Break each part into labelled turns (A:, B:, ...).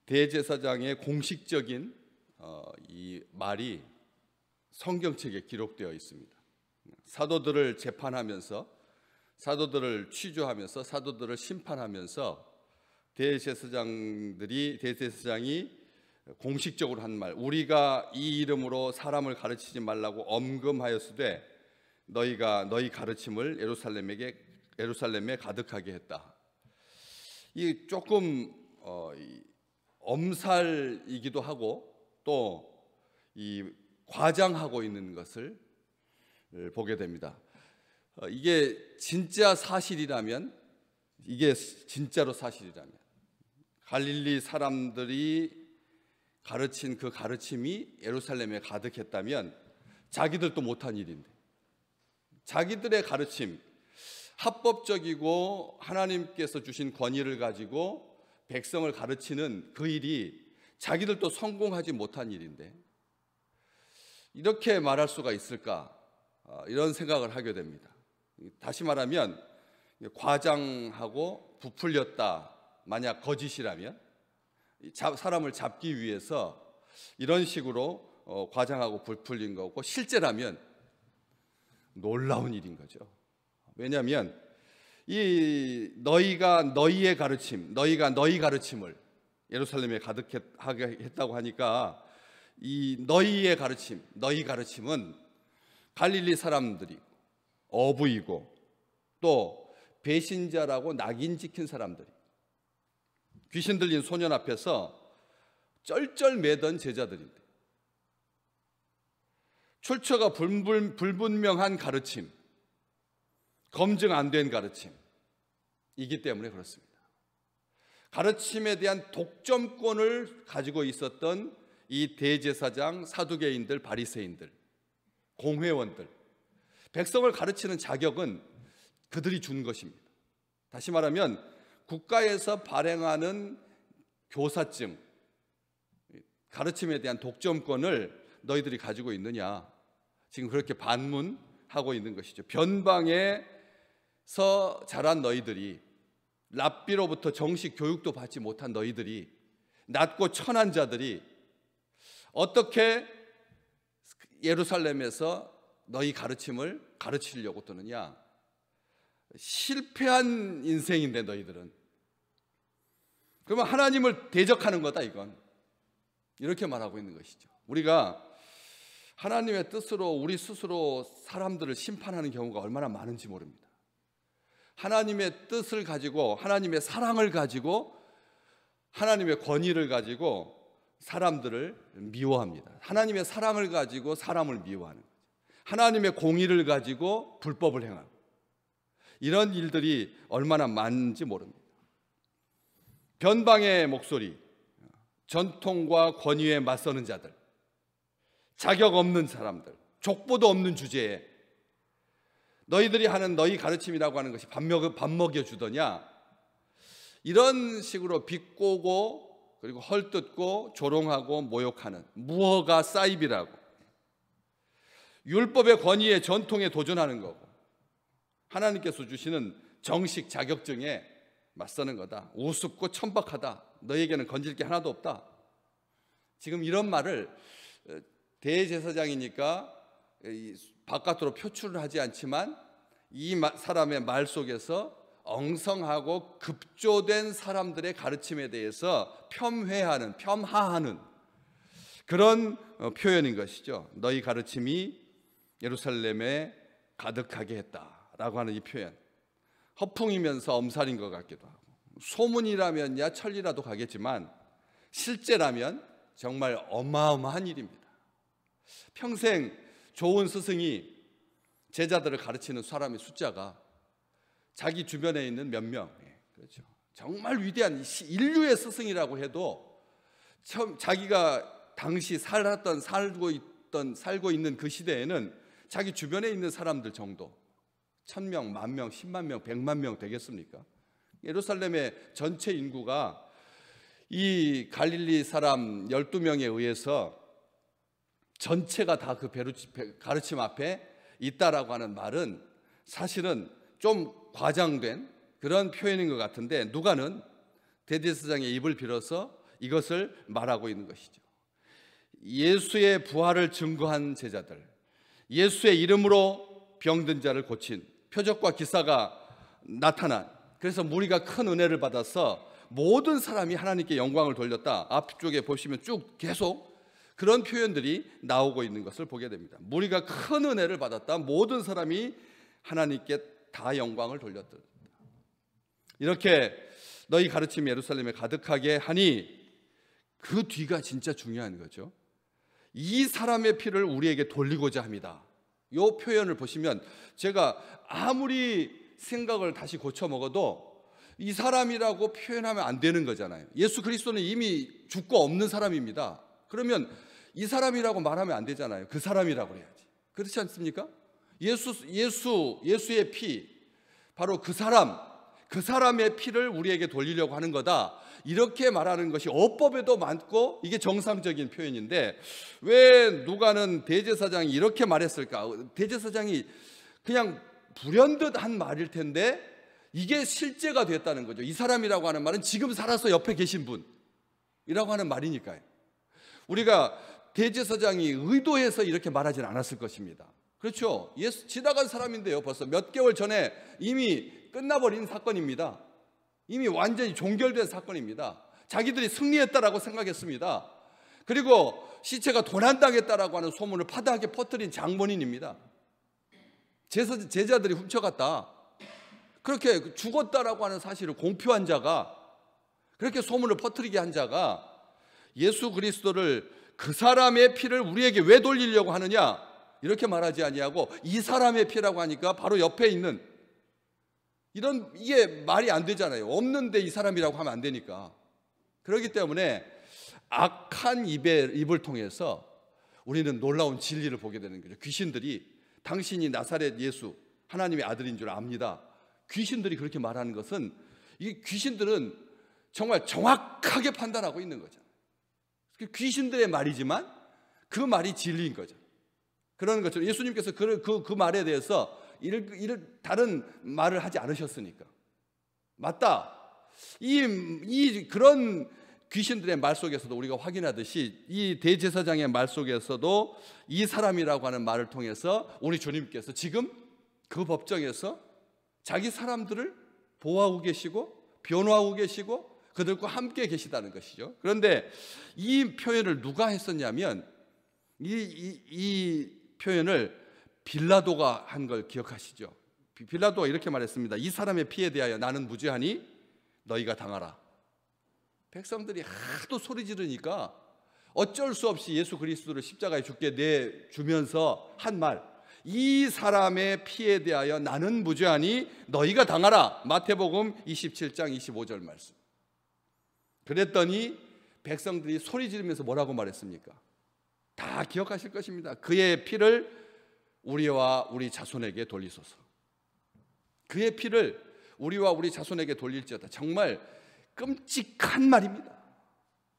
A: 대제사장의 공식적인 이 말이 성경책에 기록되어 있습니다. 사도들을 재판하면서, 사도들을 취조하면서, 사도들을 심판하면서 대제사장이 공식적으로 한 말, 우리가 이 이름으로 사람을 가르치지 말라고 엄금하였으되 너희가 너희 가르침을 예루살렘에 가득하게 했다. 이 조금 엄살이기도 하고 또 이 과장하고 있는 것을 보게 됩니다. 이게 진짜 사실이라면, 이게 진짜로 사실이라면, 갈릴리 사람들이 가르친 그 가르침이 예루살렘에 가득했다면 자기들도 못한 일인데, 자기들의 가르침, 합법적이고 하나님께서 주신 권위를 가지고 백성을 가르치는 그 일이 자기들도 성공하지 못한 일인데 이렇게 말할 수가 있을까? 이런 생각을 하게 됩니다. 다시 말하면 과장하고 부풀렸다, 만약 거짓이라면, 사람을 잡기 위해서 이런 식으로 과장하고 부풀린 거고, 실제라면 놀라운 일인 거죠. 왜냐하면 이 너희가 너희 가르침을 예루살렘에 가득하게 했다고 하니까, 이 너희의 가르침, 너희 가르침은 갈릴리 사람들이 어부이고 또 배신자라고 낙인 찍힌 사람들이, 귀신 들린 소년 앞에서 쩔쩔매던 제자들인데, 출처가 불분명한 가르침, 검증 안 된 가르침이기 때문에 그렇습니다. 가르침에 대한 독점권을 가지고 있었던 이 대제사장, 사두개인들, 바리새인들, 공회원들, 백성을 가르치는 자격은 그들이 준 것입니다. 다시 말하면 국가에서 발행하는 교사증, 가르침에 대한 독점권을 너희들이 가지고 있느냐, 지금 그렇게 반문하고 있는 것이죠. 변방에서 자란 너희들이, 랍비로부터 정식 교육도 받지 못한 너희들이, 낮고 천한 자들이 어떻게 예루살렘에서 너희 가르침을 가르치려고 뜨느냐? 실패한 인생인데 너희들은. 그러면 하나님을 대적하는 거다, 이건. 이렇게 말하고 있는 것이죠. 우리가 하나님의 뜻으로 우리 스스로 사람들을 심판하는 경우가 얼마나 많은지 모릅니다. 하나님의 뜻을 가지고, 하나님의 사랑을 가지고, 하나님의 권위를 가지고 사람들을 미워합니다. 하나님의 사랑을 가지고 사람을 미워하는 거죠. 하나님의 공의를 가지고 불법을 행하고, 이런 일들이 얼마나 많은지 모릅니다. 변방의 목소리, 전통과 권위에 맞서는 자들, 자격 없는 사람들, 족보도 없는 주제에 너희들이 하는 너희 가르침이라고 하는 것이 밥 먹여주더냐, 이런 식으로 비꼬고 그리고 헐뜯고 조롱하고 모욕하는 무허가 사이비라고, 율법의 권위에 전통에 도전하는 거고, 하나님께서 주시는 정식 자격증에 맞서는 거다. 우습고 천박하다. 너에게는 건질 게 하나도 없다. 지금 이런 말을 대제사장이니까 바깥으로 표출을 하지 않지만 이 사람의 말 속에서 엉성하고 급조된 사람들의 가르침에 대해서 폄하하는 그런 표현인 것이죠. 너희 가르침이 예루살렘에 가득하게 했다라고 하는 이 표현, 허풍이면서 엄살인 것 같기도 하고, 소문이라면야 천리라도 가겠지만 실제라면 정말 어마어마한 일입니다. 평생 좋은 스승이 제자들을 가르치는 사람의 숫자가 자기 주변에 있는 몇 명, 그렇죠. 정말 위대한 인류의 스승이라고 해도 자기가 당시 살고 있는 그 시대에는 자기 주변에 있는 사람들 정도, 1000명, 10,000명, 10만 명, 100만 명 되겠습니까? 예루살렘의 전체 인구가 이 갈릴리 사람 12명에 의해서 전체가 다 그 가르침 앞에 있다라고 하는 말은 사실은 좀 과장된 그런 표현인 것 같은데, 누가는 대제사장의 입을 빌어서 이것을 말하고 있는 것이죠. 예수의 부활을 증거한 제자들, 예수의 이름으로 병든 자를 고친 표적과 기사가 나타난, 그래서 무리가 큰 은혜를 받아서 모든 사람이 하나님께 영광을 돌렸다. 앞쪽에 보시면 쭉 계속 그런 표현들이 나오고 있는 것을 보게 됩니다. 무리가 큰 은혜를 받았다. 모든 사람이 하나님께 다 영광을 돌렸다. 이렇게 너희 가르침이 예루살렘에 가득하게 하니, 그 뒤가 진짜 중요한 거죠. 이 사람의 피를 우리에게 돌리고자 합니다. 이 표현을 보시면 제가 아무리 생각을 다시 고쳐 먹어도 이 사람이라고 표현하면 안 되는 거잖아요. 예수 그리스도는 이미 죽고 없는 사람입니다. 그러면 이 사람이라고 말하면 안 되잖아요. 그 사람이라고 해야지. 그렇지 않습니까? 예수의 피, 바로 그 사람의 피를 우리에게 돌리려고 하는 거다. 이렇게 말하는 것이 어법에도 많고 이게 정상적인 표현인데, 왜 누가는 대제사장이 이렇게 말했을까? 대제사장이 그냥 불현듯 한 말일 텐데 이게 실제가 됐다는 거죠. 이 사람이라고 하는 말은 지금 살아서 옆에 계신 분이라고 하는 말이니까요. 우리가 대제사장이 의도해서 이렇게 말하지는 않았을 것입니다. 그렇죠? 예수 지나간 사람인데요. 벌써 몇 개월 전에 이미 끝나버린 사건입니다. 이미 완전히 종결된 사건입니다. 자기들이 승리했다라고 생각했습니다. 그리고 시체가 도난당했다라고 하는 소문을 파다하게 퍼뜨린 장본인입니다. 제자들이 훔쳐갔다, 그렇게 죽었다라고 하는 사실을 공표한 자가, 그렇게 소문을 퍼뜨리게 한 자가 예수 그리스도를, 그 사람의 피를 우리에게 왜 돌리려고 하느냐 이렇게 말하지 아니하고 이 사람의 피라고 하니까 바로 옆에 있는, 이게 말이 안 되잖아요. 없는데 이 사람이라고 하면 안 되니까. 그렇기 때문에 악한 입을 통해서 우리는 놀라운 진리를 보게 되는 거죠. 귀신들이 당신이 나사렛 예수 하나님의 아들인 줄 압니다. 귀신들이 그렇게 말하는 것은, 이 귀신들은 정말 정확하게 판단하고 있는 거죠. 귀신들의 말이지만 그 말이 진리인 거죠. 그런 것처럼 예수님께서 그 말에 대해서 다른 말을 하지 않으셨으니까. 맞다. 그런 귀신들의 말 속에서도 우리가 확인하듯이 이 대제사장의 말 속에서도 이 사람이라고 하는 말을 통해서 우리 주님께서 지금 그 법정에서 자기 사람들을 보호하고 계시고 변호하고 계시고 그들과 함께 계시다는 것이죠. 그런데 이 표현을 누가 했었냐면, 이 표현을 빌라도가 한 걸 기억하시죠? 빌라도가 이렇게 말했습니다. 이 사람의 피에 대하여 나는 무죄하니 너희가 당하라. 백성들이 하도 소리 지르니까 어쩔 수 없이 예수 그리스도를 십자가에 죽게 내주면서 한 말, 이 사람의 피에 대하여 나는 무죄하니 너희가 당하라. 마태복음 27장 25절 말씀. 그랬더니 백성들이 소리 지르면서 뭐라고 말했습니까? 다 기억하실 것입니다. 그의 피를 우리와 우리 자손에게 돌리소서. 그의 피를 우리와 우리 자손에게 돌릴지어다. 정말 끔찍한 말입니다.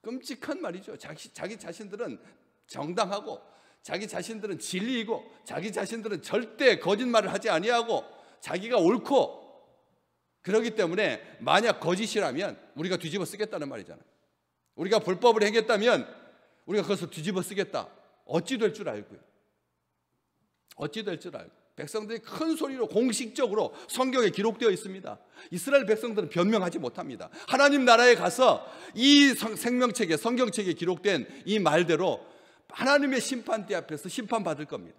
A: 끔찍한 말이죠. 자기 자신들은 정당하고, 자기 자신들은 진리이고, 자기 자신들은 절대 거짓말을 하지 아니하고 자기가 옳고, 그렇기 때문에 만약 거짓이라면 우리가 뒤집어 쓰겠다는 말이잖아요. 우리가 불법을 행했다면 우리가 그것을 뒤집어 쓰겠다. 어찌 될 줄 알고요. 어찌 될 줄 알고. 백성들이 큰 소리로 공식적으로 성경에 기록되어 있습니다. 이스라엘 백성들은 변명하지 못합니다. 하나님 나라에 가서 이 생명책에, 성경책에 기록된 이 말대로 하나님의 심판대 앞에서 심판받을 겁니다.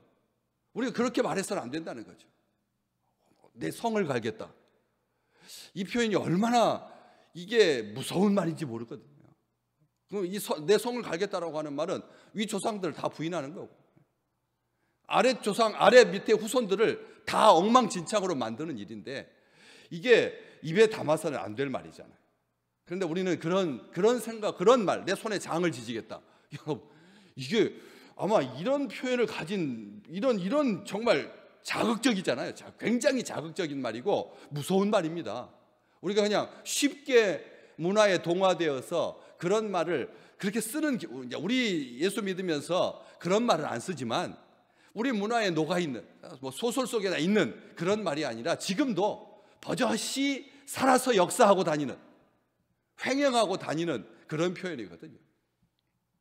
A: 우리가 그렇게 말해서는 안 된다는 거죠. 내 성을 갈겠다. 이 표현이 얼마나 이게 무서운 말인지 모르거든요. 내 성을 갈겠다라고 하는 말은 위 조상들을 다 부인하는 거고, 아래 조상, 아래 밑에 후손들을 다 엉망진창으로 만드는 일인데, 이게 입에 담아서는 안 될 말이잖아요. 그런데 우리는 그런 생각, 그런 말, 내 손에 장을 지지겠다. 이게 아마 이런 표현을 가진 이런 정말 자극적이잖아요. 굉장히 자극적인 말이고 무서운 말입니다. 우리가 그냥 쉽게 문화에 동화되어서 그런 말을 그렇게 쓰는, 우리 예수 믿으면서 그런 말을 안 쓰지만 우리 문화에 녹아있는, 소설 속에나 있는 그런 말이 아니라 지금도 버젓이 살아서 역사하고 다니는, 횡행하고 다니는 그런 표현이거든요.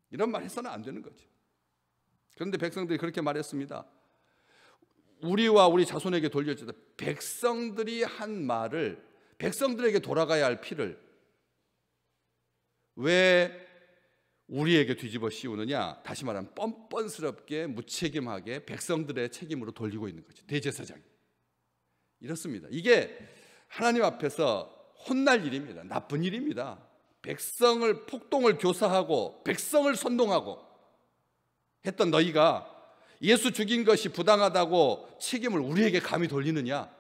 A: 이런 말 해서는 안 되는 거죠. 그런데 백성들이 그렇게 말했습니다. 우리와 우리 자손에게 돌려주다. 백성들이 한 말을, 백성들에게 돌아가야 할 피를 왜 우리에게 뒤집어 씌우느냐? 다시 말하면 뻔뻔스럽게 무책임하게 백성들의 책임으로 돌리고 있는 거죠. 대제사장이. 이렇습니다. 이게 하나님 앞에서 혼날 일입니다. 나쁜 일입니다. 백성을 폭동을 교사하고 백성을 선동하고 했던 너희가 예수 죽인 것이 부당하다고 책임을 우리에게 감히 돌리느냐?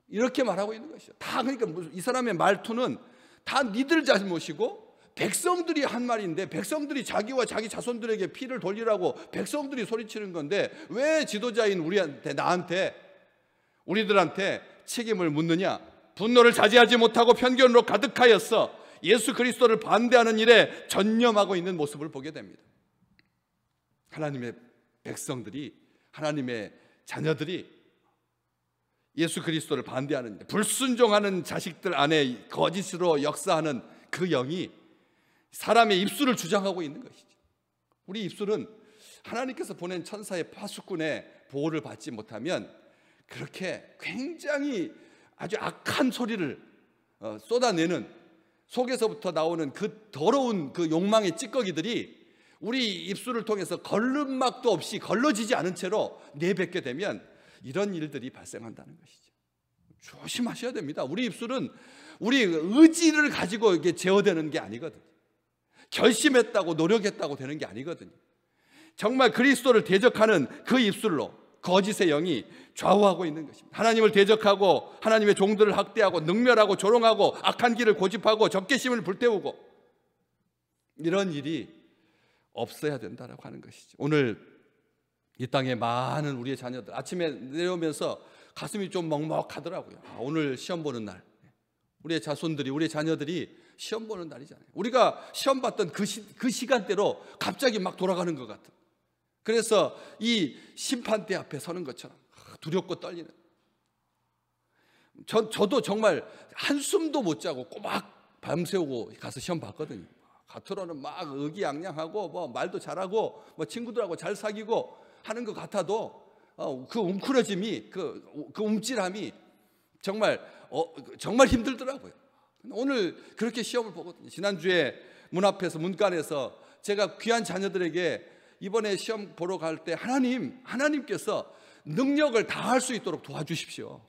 A: 이렇게 말하고 있는 것이죠. 다 그러니까 이 사람의 말투는 다 니들 잘못이고 백성들이 한 말인데, 백성들이 자기와 자기 자손들에게 피를 돌리라고 백성들이 소리치는 건데 왜 지도자인 우리한테, 나한테, 우리들한테 책임을 묻느냐? 분노를 자제하지 못하고 편견으로 가득하였어 예수 그리스도를 반대하는 일에 전념하고 있는 모습을 보게 됩니다. 하나님의 백성들이, 하나님의 자녀들이 예수 그리스도를 반대하는, 불순종하는 자식들 안에 거짓으로 역사하는 그 영이 사람의 입술을 주장하고 있는 것이죠. 우리 입술은 하나님께서 보낸 천사의 파수꾼의 보호를 받지 못하면 그렇게 굉장히 아주 악한 소리를 쏟아내는, 속에서부터 나오는 그 더러운 그 욕망의 찌꺼기들이 우리 입술을 통해서 걸름막도 없이 걸러지지 않은 채로 내뱉게 되면 이런 일들이 발생한다는 것이죠. 조심하셔야 됩니다. 우리 입술은 우리 의지를 가지고 이게 제어되는 게 아니거든요. 결심했다고 노력했다고 되는 게 아니거든요. 정말 그리스도를 대적하는 그 입술로 거짓의 영이 좌우하고 있는 것입니다. 하나님을 대적하고 하나님의 종들을 학대하고 능멸하고 조롱하고 악한 길을 고집하고 적개심을 불태우고, 이런 일이 없어야 된다라고 하는 것이죠. 오늘 이 땅에 많은 우리의 자녀들, 아침에 내려오면서 가슴이 좀 먹먹하더라고요. 오늘 시험 보는 날, 우리의 자손들이, 우리의 자녀들이 시험 보는 날이잖아요. 우리가 시험 봤던 그 시간대로 갑자기 막 돌아가는 것 같은, 그래서 이 심판대 앞에 서는 것처럼 두렵고 떨리는, 저도 정말 한숨도 못 자고 꼬박 밤새우고 가서 시험 봤거든요. 겉으로는 막 의기양양하고 뭐 말도 잘하고 뭐 친구들하고 잘 사귀고 하는 것 같아도 그 웅크러짐이, 그 움찔함이 정말 힘들더라고요. 오늘 그렇게 시험을 보거든요. 지난주에 문 앞에서, 문간에서 제가 귀한 자녀들에게 이번에 시험 보러 갈 때 하나님께서 능력을 다할 수 있도록 도와주십시오.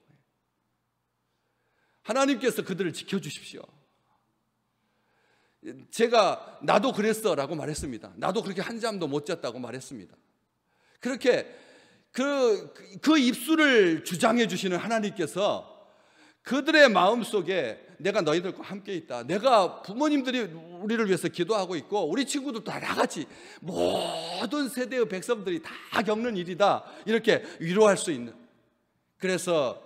A: 하나님께서 그들을 지켜주십시오. 제가 나도 그랬어 라고 말했습니다. 나도 그렇게 한잠도 못 잤다고 말했습니다. 그렇게 그 입술을 주장해 주시는 하나님께서 그들의 마음속에 내가 너희들과 함께 있다, 내가, 부모님들이 우리를 위해서 기도하고 있고 우리 친구들도 다 같이 모든 세대의 백성들이 다 겪는 일이다, 이렇게 위로할 수 있는, 그래서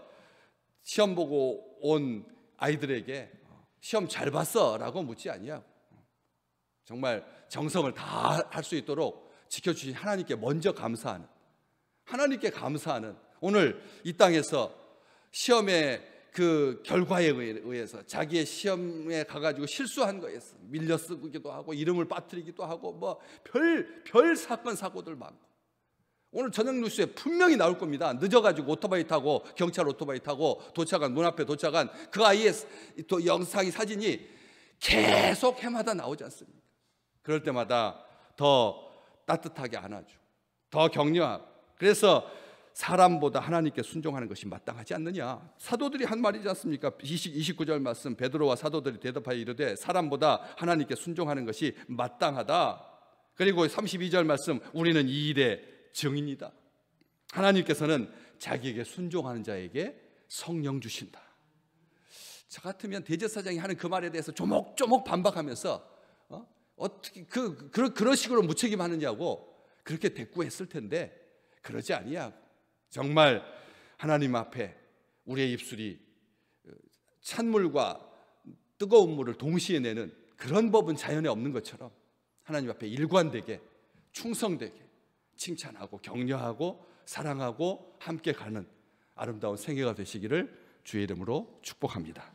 A: 시험 보고 온 아이들에게 시험 잘 봤어 라고 묻지 아니하고 정말 정성을 다 할 수 있도록 지켜주신 하나님께 먼저 감사하는, 하나님께 감사하는, 오늘 이 땅에서 시험의 그 결과에 의해서 자기의 시험에 가가지고 실수한 거에서 밀려 쓰기도 하고 이름을 빠뜨리기도 하고 뭐 별 사건 사고들 많고, 오늘 저녁 뉴스에 분명히 나올 겁니다. 늦어가지고 오토바이 타고, 경찰 오토바이 타고 문 앞에 도착한 그 아이의 또 영상이, 사진이 계속 해마다 나오지 않습니까? 그럴 때마다 더 따뜻하게 안아주고 더 격려하고, 그래서 사람보다 하나님께 순종하는 것이 마땅하지 않느냐. 사도들이 한 말이지 않습니까? 29절 말씀, 베드로와 사도들이 대답하여 이르되 사람보다 하나님께 순종하는 것이 마땅하다. 그리고 32절 말씀, 우리는 이 일의 증인이다. 하나님께서는 자기에게 순종하는 자에게 성령 주신다. 저 같으면 대제사장이 하는 그 말에 대해서 조목조목 반박하면서 어떻게 그런 식으로 무책임하느냐고 그렇게 대꾸했을 텐데 그러지 아니하고, 정말 하나님 앞에 우리의 입술이 찬물과 뜨거운 물을 동시에 내는 그런 법은 자연에 없는 것처럼 하나님 앞에 일관되게, 충성되게 칭찬하고 격려하고 사랑하고 함께 가는 아름다운 생애가 되시기를 주의 이름으로 축복합니다.